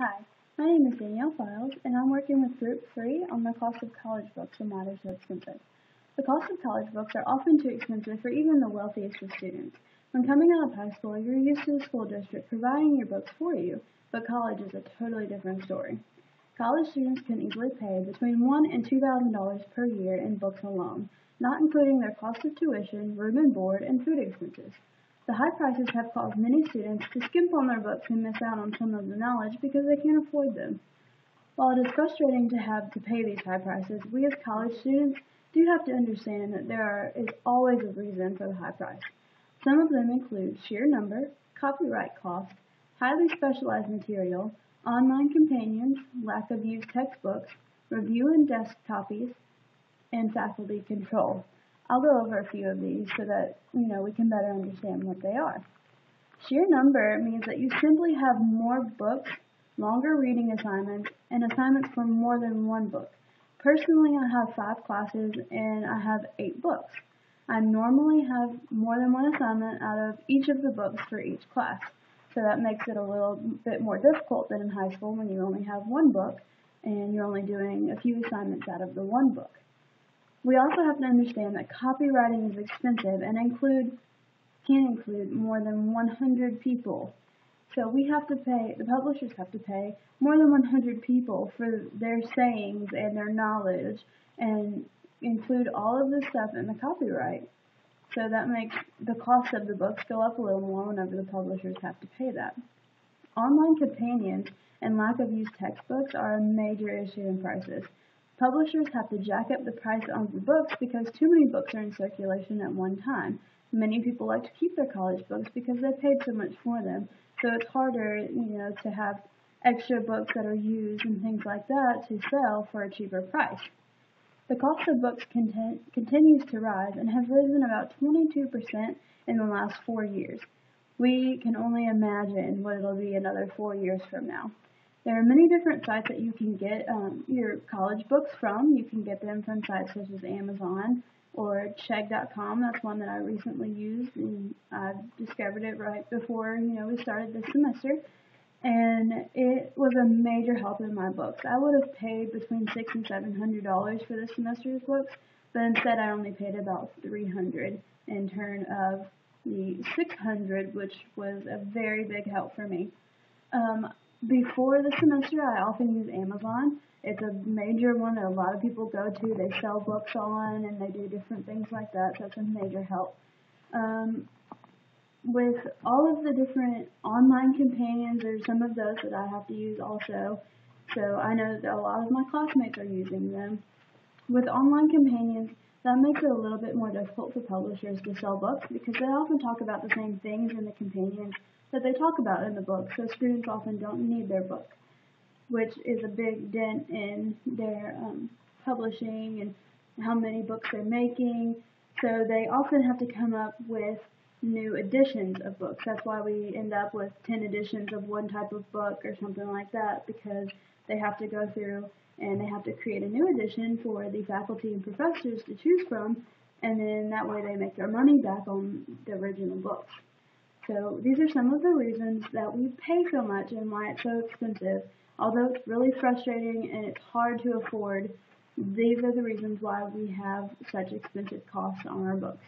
Hi, my name is Danielle Files, and I'm working with Group 3 on the cost of college books and why they're so expensive. The cost of college books are often too expensive for even the wealthiest of students. When coming out of high school, you're used to the school district providing your books for you, but college is a totally different story. College students can easily pay between $1,000 and $2,000 per year in books alone, not including their cost of tuition, room and board, and food expenses. The high prices have caused many students to skimp on their books and miss out on some of the knowledge because they can't afford them. While it is frustrating to have to pay these high prices, we as college students do have to understand that is always a reason for the high price. Some of them include sheer number, copyright cost, highly specialized material, online companions, lack of used textbooks, review and desk copies, and faculty control. I'll go over a few of these so that we can better understand what they are. Sheer number means that you simply have more books, longer reading assignments, and assignments for more than one book. Personally, I have 5 classes and I have 8 books. I normally have more than one assignment out of each of the books for each class. So that makes it a little bit more difficult than in high school when you only have one book and you're only doing a few assignments out of the one book. We also have to understand that copywriting is expensive and can include more than 100 people. So the publishers have to pay more than 100 people for their sayings and their knowledge and include all of this stuff in the copyright. So that makes the cost of the books go up a little more whenever the publishers have to pay that. Online companions and lack of used textbooks are a major issue in prices. Publishers have to jack up the price on the books because too many books are in circulation at one time. Many people like to keep their college books because they paid so much for them, so it's harder, to have extra books that are used and things like that to sell for a cheaper price. The cost of books continues to rise and has risen about 22% in the last 4 years. We can only imagine what it'll be another 4 years from now. There are many different sites that you can get your college books from. You can get them from sites such as Amazon or Chegg.com. That's one that I recently used, and I discovered it right before we started this semester. And it was a major help in my books. I would have paid between $600 and $700 for this semester's books, but instead I only paid about $300 in turn of the $600, which was a very big help for me. Before the semester, I often use Amazon. It's a major one that a lot of people go to. They sell books on and they do different things like that, so it's a major help. With all of the different online companions, there's some of those that I have to use also, so I know that a lot of my classmates are using them. With online companions, that makes it a little bit more difficult for publishers to sell books because they often talk about the same things in the companions that they talk about in the book, so students often don't need their book, which is a big dent in their publishing and how many books they're making. So they often have to come up with new editions of books. That's why we end up with 10 editions of one type of book or something like that, because they have to go through and they have to create a new edition for the faculty and professors to choose from, and then that way they make their money back on the original books. So these are some of the reasons that we pay so much and why it's so expensive. Although it's really frustrating and it's hard to afford, these are the reasons why we have such expensive costs on our books.